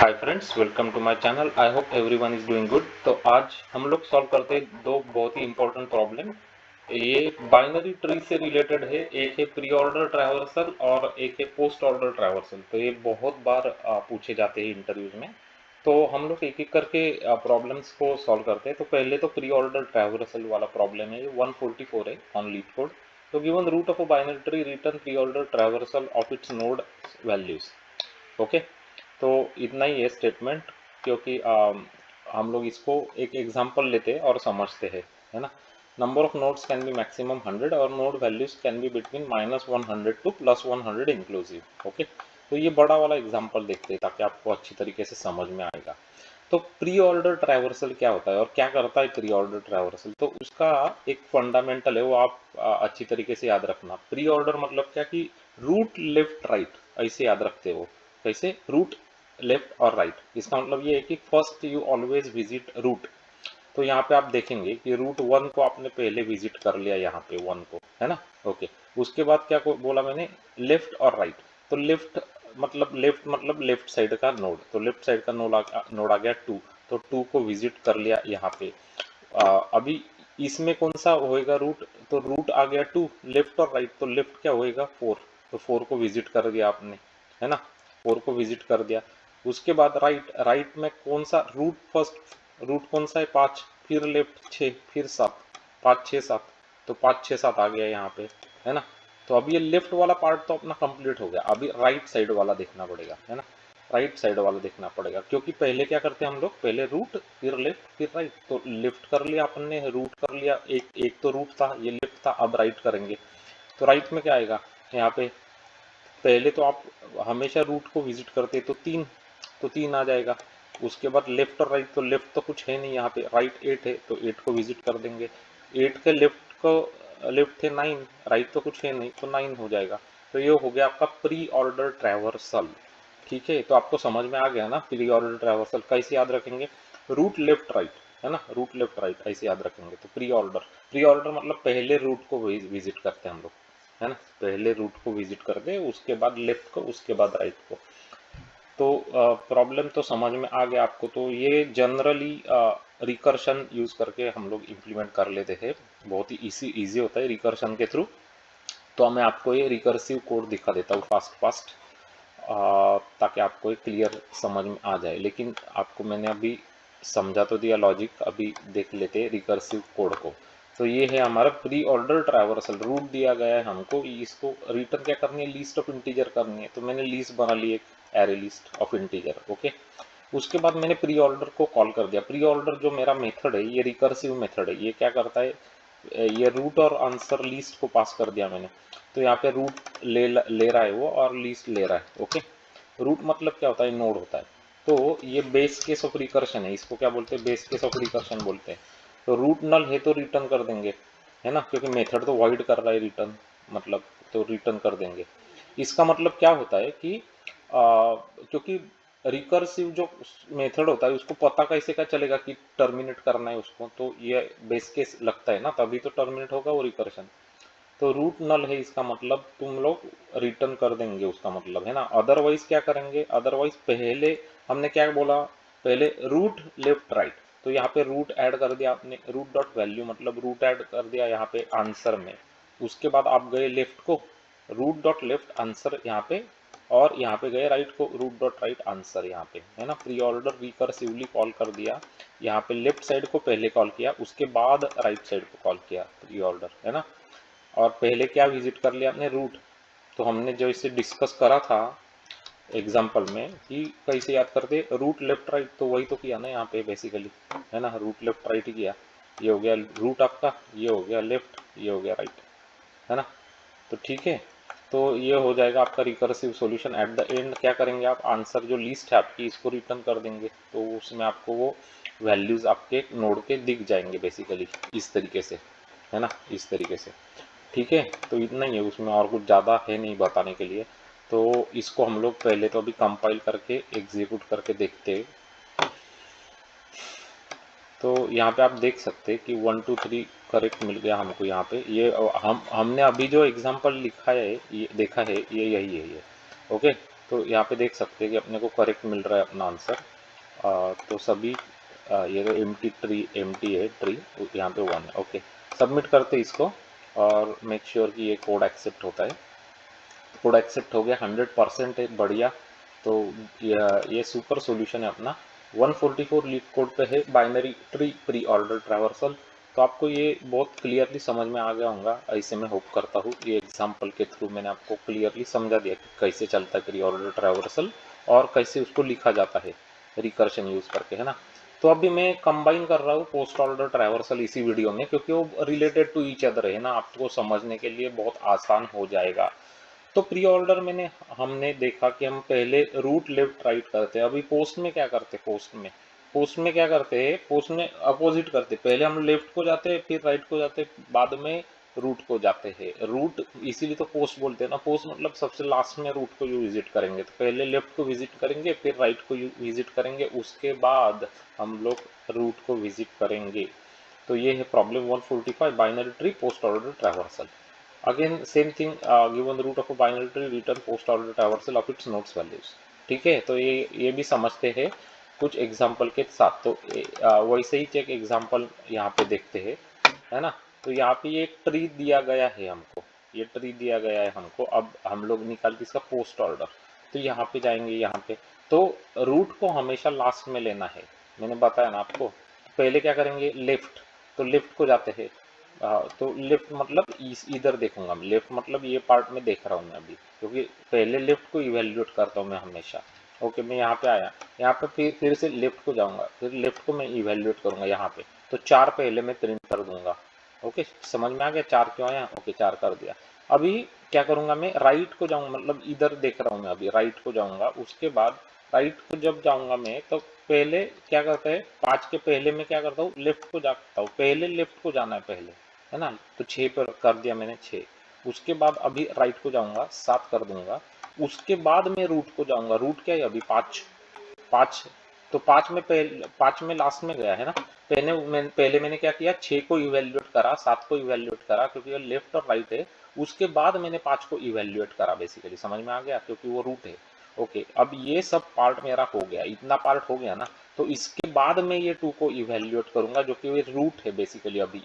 Hi friends, welcome to my channel. I hope everyone is doing good. तो आज हम लोग सॉल्व करते हैं दो बहुत ही इंपॉर्टेंट प्रॉब्लम। ये बाइनरी ट्री से रिलेटेड है। एक है प्री ऑर्डर ट्रैवर्सल और एक है पोस्ट ऑर्डर ट्रैवर्सल। तो ये बहुत बार पूछे जाते हैं इंटरव्यूज में। तो हम लोग एक एक करके प्रॉब्लम्स को सॉल्व करते हैं। तो पहले तो प्री ऑर्डर ट्रैवर्सल वाला प्रॉब्लम है, ये 144 है ऑन लीड कोड। तो given root of a binary tree return pre order traversal of its node values. Okay, तो इतना ही है स्टेटमेंट, क्योंकि हम लोग इसको एक एग्जांपल लेते हैं और समझते हैं, है ना। Number of nodes can be maximum 100 और node values can be between -100 to +100 inclusive. Okay, तो ये बड़ा वाला एग्जांपल देखते हैं ताकि आपको अच्छी तरीके से समझ में आएगा। तो प्री ऑर्डर ट्रैवर्सल क्या होता है और क्या करता है प्री ऑर्डर ट्रैवर्सल, तो उसका एक फंडामेंटल है, वो आप अच्छी तरीके से याद रखना। प्री ऑर्डर मतलब क्या कि रूट लेफ्ट राइट ऐसे याद रखते हो। कैसे? रूट लेफ्ट और राइट, इसका मतलब ये है कि first you always visit root. तो यहाँ पे आप देखेंगे कि रूट 1 को आपने पहले विजिट कर लिया, यहाँ पे 1 को, है ना। ओके, उसके बाद क्या बोला मैंने? लेफ्ट और राइट। तो लेफ्ट मतलब लेफ्ट साइड का नोड, तो लेफ्ट साइड का नोड आ गया 2। तो 2 को विजिट कर लिया यहाँ पे। अभी इसमें कौन सा होएगा रूट? तो रूट आ गया 2, लेफ्ट और राइट, तो लेफ्ट क्या होएगा? 4। तो 4 को विजिट कर दिया आपने, है ना। 4 को विजिट कर दिया। उसके बाद राइट, राइट में कौन सा रूट? फर्स्ट रूट कौन सा है? 5, फिर लेफ्ट 6, फिर 7, 5 6 7। तो 5 6 7 आ गया यहाँ पे, है ना। तो अभी ये लेफ्ट वाला पार्ट तो अपना कंप्लीट हो गया, अभी राइट साइड वाला देखना पड़ेगा, है ना। राइट साइड वाला देखना पड़ेगा, क्योंकि पहले क्या करते हैं हम लोग? पहले रूट, फिर लेफ्ट, फिर राइट। तो लेफ्ट कर लिया अपन ने, रूट कर लिया, एक एक तो रूट था, ये लेफ्ट था, अब राइट करेंगे। तो राइट में क्या आएगा यहाँ पे? पहले तो आप हमेशा रूट को विजिट करते तो 3, तो 3 आ जाएगा। उसके बाद लेफ्ट और राइट, तो लेफ्ट तो कुछ है नहीं यहाँ पे, राइट 8 है तो 8 को विजिट कर देंगे। 8 के लेफ्ट को, लेफ्ट है 9, राइट तो कुछ है नहीं तो 9 हो जाएगा। तो ये हो गया आपका प्री ऑर्डर ट्रैवर्सल। ठीक है, तो आपको समझ में आ गया ना प्री ऑर्डर ट्रैवर्सल कैसे याद रखेंगे? रूट लेफ्ट राइट, है ना, रूट लेफ्ट राइट ऐसे याद रखेंगे। तो प्री ऑर्डर, प्री ऑर्डर मतलब पहले रूट को विजिट करते हैं हम लोग, है ना। पहले रूट को विजिट कर दे, उसके बाद लेफ्ट को, उसके बाद राइट को। तो प्रॉब्लम तो समझ में आ गया आपको। तो ये जनरली रिकर्शन यूज करके हम लोग इम्प्लीमेंट कर लेते हैं, बहुत ही इजी होता है रिकर्शन के थ्रू। तो मैं आपको ये रिकर्सिव कोड दिखा देता हूँ फास्ट फास्ट, ताकि आपको एक क्लियर समझ में आ जाए। लेकिन आपको मैंने अभी समझा तो दिया लॉजिक, अभी देख लेते हैं रिकर्सिव कोड को। तो ये है हमारा प्री ऑर्डर ट्रैवर्सल, रूट दिया गया है हमको, इसको रिटर्न क्या करनी है? लिस्ट ऑफ इंटीजर करनी है। तो मैंने लिस्ट बना ली, एक array list of integer. Okay, उसके बाद मैंने प्री ऑर्डर को कॉल कर दिया। प्री ऑर्डर जो मेरा मेथड है, ये रिकर्सिव मेथड है। ये क्या करता है? ये रूट और आंसर लिस्ट को पास कर दिया मैंने। तो यहाँ पे रूट ले रहा है वो, और लिस्ट ले रहा है। ओके, रूट मतलब क्या होता है? नोड होता है। तो ये बेस केस ऑफ रिकर्शन है, इसको क्या बोलते हैं? बेस केस ऑफ रिकर्शन बोलते हैं। तो रूट नल है तो रिटर्न कर देंगे, है ना, क्योंकि मेथड तो वॉइड कर रहा है रिटर्न, मतलब तो रिटर्न कर देंगे। इसका मतलब क्या होता है कि क्योंकि रिकर्सिव जो मेथड होता है उसको पता कैसे का चलेगा कि टर्मिनेट करना है उसको? तो ये बेस केस लगता है ना, तभी तो टर्मिनेट होगा वो रिकर्शन। तो रूट नल है, इसका मतलब तुम लोग रिटर्न कर देंगे, उसका मतलब, है ना। अदरवाइज क्या करेंगे? अदरवाइज पहले हमने क्या बोला? पहले रूट लेफ्ट राइट। तो यहाँ पे रूट ऐड कर दिया आपने, रूट डॉट वैल्यू मतलब रूट ऐड कर दिया यहाँ पे आंसर में। उसके बाद आप गए लेफ्ट को, रूट डॉट लेफ्ट आंसर यहाँ पे, और यहाँ पे गए राइट को, रूट डॉट राइट आंसर यहाँ पे, है ना। प्री ऑर्डर रिकर्सिवली कॉल कर दिया। यहाँ पे लेफ्ट साइड को पहले कॉल किया, उसके बाद राइट साइड को कॉल किया प्री ऑर्डर, है ना। और पहले क्या विजिट कर लिया आपने? रूट। तो हमने जो इसे डिस्कस करा था एग्जाम्पल में कि कैसे याद करते, रूट लेफ्ट राइट, तो वही तो किया ना यहाँ पे बेसिकली, है ना। रूट लेफ्ट राइट ही किया। ये हो गया रूट आपका, ये हो गया लेफ्ट, ये हो गया राइट, है ना। तो ठीक है, तो ये हो जाएगा आपका recursive solution. At the end क्या करेंगे आप? आंसर जो लिस्ट है आपकी, इसको रिटर्न कर देंगे। तो उसमें आपको वो वैल्यूज आपके नोड के दिख जाएंगे बेसिकली, इस तरीके से, है ना, इस तरीके से। ठीक है, तो इतना ही है, उसमें और कुछ ज़्यादा है नहीं बताने के लिए। तो इसको हम लोग पहले तो अभी कंपाइल करके एग्जीक्यूट करके देखते हैं। तो यहाँ पे आप देख सकते हैं कि 1 2 3 करेक्ट मिल गया हमको यहाँ पे। हमने अभी जो एग्जांपल लिखा है, ये देखा है, ये यही है ये। ओके, तो यहाँ पे देख सकते हैं कि अपने को करेक्ट मिल रहा है अपना आंसर। तो सभी ये तो एम्प्टी है ट्री, यहाँ पे 1 है। ओके, सबमिट करते हैं इसको और मेक श्योर कि ये कोड एक्सेप्ट होता है। कोड एक्सेप्ट हो गया, 100% है, बढ़िया। तो ये सुपर सॉल्यूशन है अपना। 144 लीड कोड पे है binary tree pre order traversal. तो आपको ये बहुत क्लियरली समझ में आ गया होगा, ऐसे मैं होप करता हूँ। ये एग्जांपल के थ्रू मैंने आपको क्लियरली समझा दिया कि कैसे चलता है प्री ऑर्डर ट्रैवर्सल और कैसे उसको लिखा जाता है रिकर्शन यूज करके, है ना। तो अभी मैं कंबाइन कर रहा हूँ पोस्ट ऑर्डर ट्रैवर्सल इसी वीडियो में, क्योंकि वो रिलेटेड टू ईच अदर है ना, आपको समझने के लिए बहुत आसान हो जाएगा। तो प्री ऑर्डर हमने देखा कि हम पहले रूट लेफ्ट राइट करते हैं। अभी पोस्ट में क्या करते हैं, पोस्ट में क्या करते हैं, पोस्ट में अपोजिट करते हैं। पहले हम लेफ्ट को जाते हैं, फिर राइट को जाते हैं, बाद में रूट को जाते हैं। रूट इसीलिए तो पोस्ट बोलते हैं ना, पोस्ट मतलब सबसे लास्ट में रूट को यू विजिट करेंगे। तो पहले लेफ्ट को विजिट करेंगे, फिर राइट को विजिट करेंगे, उसके बाद हम लोग रूट को विजिट करेंगे। तो ये है problem 145 binary tree post order traversal. Again same thing, given the root of a binary tree return post order traversal of its nodes values। ठीक है, तो ये भी समझते हैं कुछ एग्जांपल के साथ। तो वैसे ही एक एग्जांपल यहाँ पे देखते हैं, है ना। तो यहाँ पे ये एक ट्री दिया गया है हमको, ये ट्री दिया गया है हमको। अब हम लोग निकालते इसका पोस्ट ऑर्डर। तो यहाँ पे जाएंगे, यहाँ पे तो रूट को हमेशा लास्ट में लेना है, मैंने बताया ना आपको। पहले क्या करेंगे, लेफ्ट, तो लेफ्ट को जाते हैं। तो लेफ्ट मतलब इधर देखूंगा मैं, लेफ्ट मतलब ये पार्ट में देख रहा हूँ मैं अभी, क्योंकि पहले लेफ्ट को इवेल्युएट करता हूँ मैं हमेशा। ओके, मैं यहाँ पे आया, यहाँ पे फिर से लेफ्ट को जाऊंगा, फिर लेफ्ट को मैं इवेल्युएट करूंगा यहाँ पे। तो 4 पहले मैं प्रिंट कर दूंगा। ओके, समझ में आ गया 4 क्यों आया। ओके, 4 कर दिया। अभी क्या करूंगा, मैं राइट को जाऊंगा, मतलब इधर देख रहा हूँ मैं अभी, राइट को जाऊंगा। उसके बाद राइट को जब जाऊंगा मैं, तो पहले क्या करता है, 5 के पहले मैं क्या करता हूँ, लेफ्ट को जाता हूँ। पहले लेफ्ट को जाना है पहले, है ना। तो 6 पर कर दिया मैंने 6। उसके बाद अभी राइट को जाऊंगा, 7 कर दूंगा। उसके बाद मैं रूट को जाऊंगा, रूट क्या है अभी 5, 5। तो 5 में पहले, 5 में लास्ट में गया है ना। पहले मैंने क्या किया, 6 को इवेल्युएट करा, 7 को इवेल्युएट करा, क्योंकि ये लेफ्ट और राइट है। उसके बाद मैंने 5 को इवेल्युएट करा, बेसिकली समझ में आ गया, क्योंकि वो रूट है। ओके, अब ये सब पार्ट मेरा हो गया, इतना पार्ट हो गया ना। तो इसके बाद मैं ये 2 को इवेल्युएट करूंगा, जो कि ये रूट है बेसिकली। अभी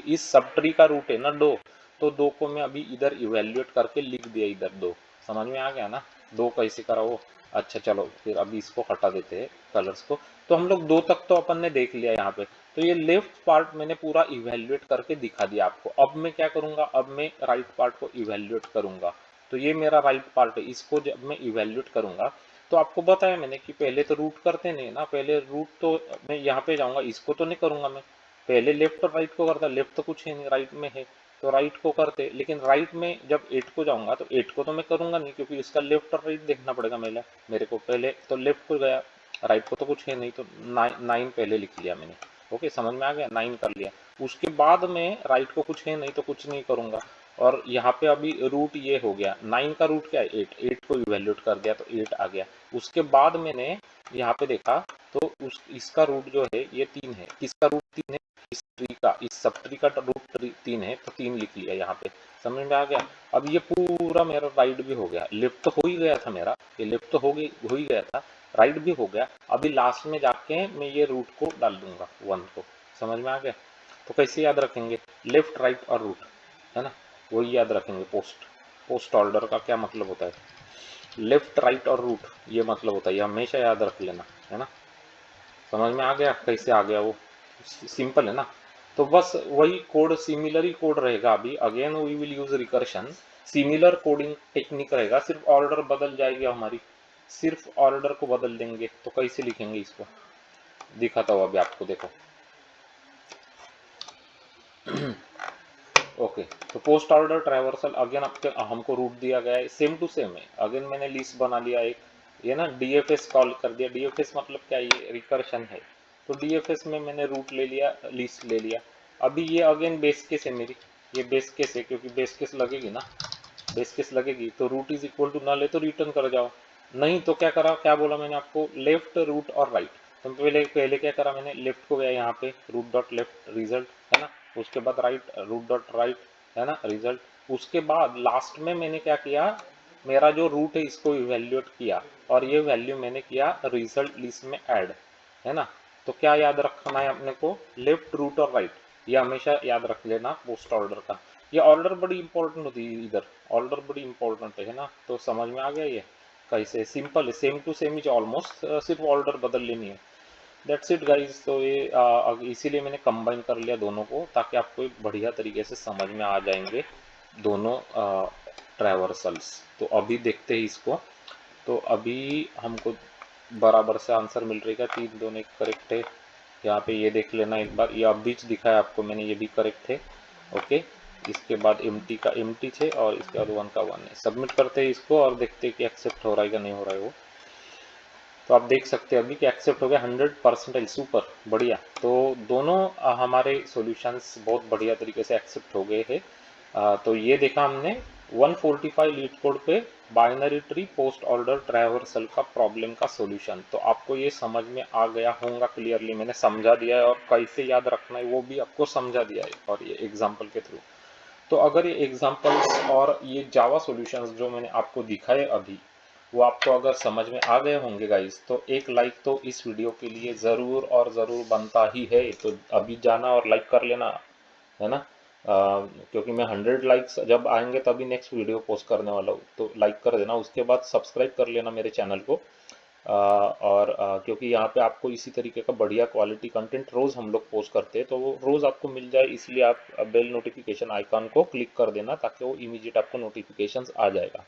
इस सब ट्री का रूट है ना 2, तो 2 को मैं अभी इधर इवेल्युएट करके लिख दिया इधर 2। समझ में आ गया ना, 2 कैसे करा वो। अच्छा चलो, फिर अभी इसको हटा देते हैं कलर्स को। तो हम लोग 2 तक तो अपन ने देख लिया यहाँ पे। तो ये लेफ्ट पार्ट मैंने पूरा इवेल्युएट करके दिखा दिया आपको। अब मैं क्या करूंगा, अब मैं राइट पार्ट को इवेल्युएट करूंगा। तो ये मेरा राइट पार्ट है, इसको जब मैं इवेल्युएट करूंगा, तो आपको बताया मैंने कि पहले तो रूट करते नहीं ना, पहले रूट तो मैं यहाँ पे जाऊंगा, इसको तो नहीं करूंगा मैं। पहले लेफ्ट और राइट को करता, लेफ्ट तो कुछ है नहीं, राइट में है, तो राइट को करते। लेकिन राइट में जब 8 को जाऊंगा, तो 8 को तो मैं करूंगा नहीं, क्योंकि इसका लेफ्ट और राइट देखना पड़ेगा मेरे को। पहले तो लेफ्ट को गया, राइट को तो कुछ है नहीं, तो 9 पहले लिख लिया मैंने। ओके, समझ में आ गया, 9 कर लिया। उसके बाद में राइट को कुछ है नहीं, तो कुछ नहीं करूंगा। और यहाँ पे अभी रूट ये हो गया, 9 का रूट क्या है 8, 8 को इवेल्युएट कर दिया, तो 8 आ गया। उसके बाद मैंने यहाँ पे देखा, तो इसका रूट जो है ये 3 है। किसका रूट 3 है, इस ट्री का, इस सब ट्री का रूट 3 है, तो 3 लिख लिया यहाँ पे। समझ में आ गया। अब ये पूरा मेरा राइट भी हो गया, लेफ्ट तो हो ही गया था मेरा, ये लेफ्ट तो हो ही गया था, राइट भी हो गया। अभी लास्ट में जाके मैं ये रूट को डाल दूंगा 1 को। समझ में आ गया। तो कैसे याद रखेंगे, लेफ्ट राइट और रूट, है ना, वही याद रखेंगे। पोस्ट ऑर्डर का क्या मतलब होता है, लेफ्ट राइट और रूट, ये मतलब होता है, ये हमेशा याद रख लेना, है ना। समझ में आ गया कैसे आ गया वो, सिंपल है ना। तो बस वही कोड, सिमिलर ही कोड रहेगा। अभी again we will use recursion, similar coding technique रहेगा, सिर्फ ऑर्डर बदल जाएगी हमारी, सिर्फ ऑर्डर को बदल देंगे। तो कैसे लिखेंगे इसको, दिखाता हूँ अभी आपको, देखो। ओके, तो पोस्ट ऑर्डर ट्रैवर्सल अगेन आपके हमको रूट दिया गया है, सेम टू सेम है। अगेन मैंने लिस्ट बना लिया एक, ये ना डीएफएस कॉल कर दिया। डीएफएस मतलब क्या, ये रिकर्शन है। तो डीएफएस में मैंने रूट ले लिया, लिस्ट ले लिया। अभी ये अगेन बेस केस है मेरी, ये बेस केस है, क्योंकि बेस केस लगेगी ना, बेस केस लगेगी। तो root is equal to null है, तो रिटर्न कर जाओ। नहीं तो क्या करा, क्या बोला मैंने आपको, लेफ्ट रूट और राइट। तो पहले पहले क्या करा मैंने, लेफ्ट को गया यहाँ पे, रूट डॉट लेफ्ट रिजल्ट, है ना। उसके बाद राइट, रूट डॉट राइट, है ना, रिजल्ट। उसके बाद लास्ट में मैंने क्या किया, मेरा जो रूट है इसको इवेल्युएट किया और ये वैल्यू मैंने किया रिजल्ट लिस्ट में ऐड, है ना। तो क्या याद रखना है अपने को, लेफ्ट रूट और राइट, ये हमेशा याद रख लेना पोस्ट ऑर्डर का। ये ऑर्डर बड़ी इंपॉर्टेंट होती है, इधर ऑर्डर बड़ी इंपॉर्टेंट है ना। तो समझ में आ गया ये कैसे, सिंपल है, same to same is almost, सिर्फ ऑर्डर बदल लेनी है। That's it guys. तो ये इसीलिए मैंने कंबाइन कर लिया दोनों को, ताकि आपको एक बढ़िया तरीके से समझ में आ जाएंगे दोनों ट्रैवर्सल्स। तो अभी देखते हैं इसको। तो अभी हमको बराबर से आंसर मिल रहेगा, 3 2 1 करेक्ट है। यहाँ पे ये देख लेना एक बार, ये अब बीच दिखाया आपको मैंने, ये भी करेक्ट है। ओके, इसके बाद एम्प्टी का एम्प्टी है और इसके बाद 1 का 1 है। सबमिट करते हैं इसको और देखते हैं कि एक्सेप्ट हो रहा है कि नहीं हो रहा है वो। तो आप देख सकते हैं अभी कि एक्सेप्ट हो गया 100%, सुपर बढ़िया। तो दोनों हमारे सॉल्यूशंस बहुत बढ़िया तरीके से एक्सेप्ट हो गए हैं। तो ये देखा हमने 145 लीड कोड पे binary tree post order traversal का प्रॉब्लम का सॉल्यूशन। तो आपको ये समझ में आ गया होगा क्लियरली, मैंने समझा दिया है और कैसे याद रखना है वो भी आपको समझा दिया है और ये एग्जाम्पल के थ्रू। तो अगर ये एग्जाम्पल्स और ये जावा सॉल्यूशंस जो मैंने आपको दिखाए अभी, वो आपको अगर समझ में आ गए होंगे गाइस, तो एक लाइक तो इस वीडियो के लिए ज़रूर और ज़रूर बनता ही है। तो अभी जाना और लाइक कर लेना, है ना। क्योंकि मैं 100 लाइक्स जब आएंगे तभी नेक्स्ट वीडियो पोस्ट करने वाला हूँ, तो लाइक कर देना। उसके बाद सब्सक्राइब कर लेना मेरे चैनल को। और क्योंकि यहाँ पे आपको इसी तरीके का बढ़िया क्वालिटी कंटेंट रोज़ हम लोग पोस्ट करते हैं, तो वो रोज़ आपको मिल जाए, इसलिए आप बेल नोटिफिकेशन आइकन को क्लिक कर देना, ताकि वो इमीडिएट आपको नोटिफिकेशंस आ जाएगा।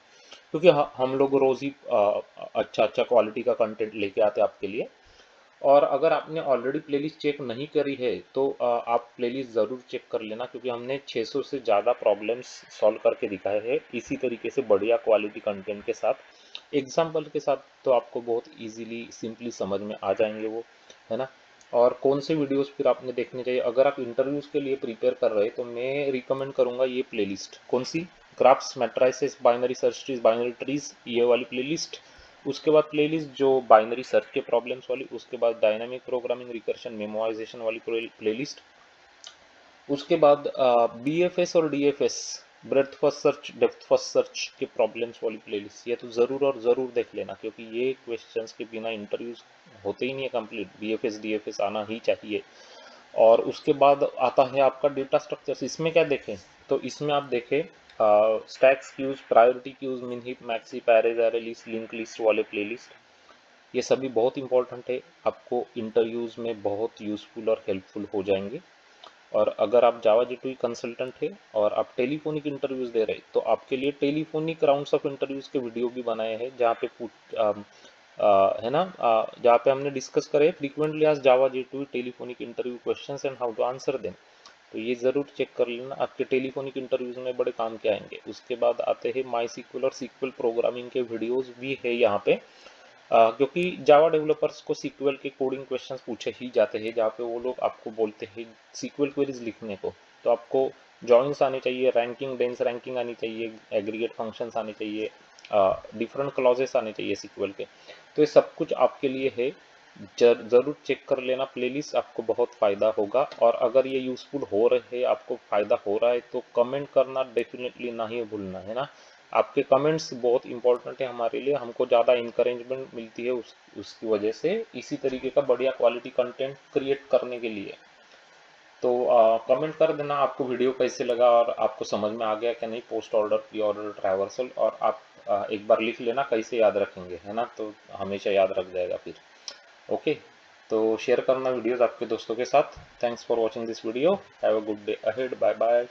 क्योंकि हम लोग रोज़ ही अच्छा अच्छा क्वालिटी का कंटेंट लेके आते हैं आपके लिए। और अगर आपने ऑलरेडी प्लेलिस्ट चेक नहीं करी है तो आप प्लेलिस्ट ज़रूर चेक कर लेना, क्योंकि हमने 600 से ज़्यादा प्रॉब्लम्स सॉल्व करके दिखाए हैं इसी तरीके से बढ़िया क्वालिटी कंटेंट के साथ, एग्जाम्पल के साथ। तो आपको बहुत इजीली सिंपली समझ में आ जाएंगे वो, है ना। और कौन से वीडियोस फिर आपने देखने चाहिए, अगर आप इंटरव्यूज़ के लिए प्रिपेयर कर रहे हैं तो मैं रिकमेंड करूँगा ये प्लेलिस्ट। कौन सी, graphs, matrices, binary search trees, binary trees, ये वाली प्लेलिस्ट। उसके बाद प्लेलिस्ट जो बाइनरी सर्च के प्रॉब्लम्स वाली, उसके बाद डायनामिक प्रोग्रामिंग, रिकर्शन, मेमोराइजेशन वाली प्लेलिस्ट। उसके बाद बीएफएस और DFS, breadth first search, depth first search के प्रॉब्लम्स वाली प्लेलिस्ट। ये तो ज़रूर और ज़रूर देख लेना, क्योंकि ये क्वेश्चंस के बिना इंटरव्यूज होते ही नहीं है कंप्लीट। बीएफएस डीएफएस आना ही चाहिए। और उसके बाद आता है आपका डेटा स्ट्रक्चर्स। इसमें क्या देखें, तो इसमें आप देखें स्टैक्स क्यूज, प्रायोरिटी क्यूज, मिन heap, maxi, Perez, array list, link list वाले प्लेलिस्ट। ये सभी बहुत इंपॉर्टेंट है, आपको इंटरव्यूज में बहुत यूजफुल और हेल्पफुल हो जाएंगे। और अगर आप जावा J2E कंसल्टेंट है और आप टेलीफोनिक इंटरव्यूज दे रहे, तो आपके लिए टेलीफोनिक राउंड्स ऑफ इंटरव्यूज के वीडियो भी बनाए हैं, जहाँ पे है ना, जहाँ पे हमने डिस्कस करे फ्रीक्वेंटली आज Java J2E telephonic interview questions and how to answer them. तो ये ज़रूर चेक कर लेना, आपके टेलीफोनिक इंटरव्यूज में बड़े काम के आएंगे। उसके बाद आते हैं माई सीक्वल और सीक्वल प्रोग्रामिंग के वीडियोज भी है यहाँ पे। क्योंकि जावा डेवलपर्स को सीक्वल के कोडिंग क्वेश्चंस पूछे ही जाते हैं, जहाँ पे वो लोग आपको बोलते हैं सीक्वल क्वेरीज लिखने को। तो आपको जॉइंस आने चाहिए, रैंकिंग, डेंस रैंकिंग आनी चाहिए, एग्रीगेट फंक्शंस आने चाहिए, डिफरेंट क्लॉजेस आने चाहिए सीक्वल के। तो ये सब कुछ आपके लिए है, ज़रूर चेक कर लेना प्लेलिस्ट, आपको बहुत फ़ायदा होगा। और अगर ये यूज़फुल हो रहे हैं, आपको फ़ायदा हो रहा है, तो कमेंट करना डेफिनेटली नहीं भूलना, है ना। आपके कमेंट्स बहुत इंपॉर्टेंट है हमारे लिए, हमको ज़्यादा इंकरेजमेंट मिलती है उसकी वजह से, इसी तरीके का बढ़िया क्वालिटी कंटेंट क्रिएट करने के लिए। तो कमेंट कर देना आपको वीडियो कैसे लगा और आपको समझ में आ गया कि नहीं post order, pre order, traversal. और आप एक बार लिख लेना कैसे याद रखेंगे, है ना, तो हमेशा याद रख जाएगा फिर। ओके, तो शेयर करना वीडियोस आपके दोस्तों के साथ। Thanks for watching this video, have a good day ahead, bye bye.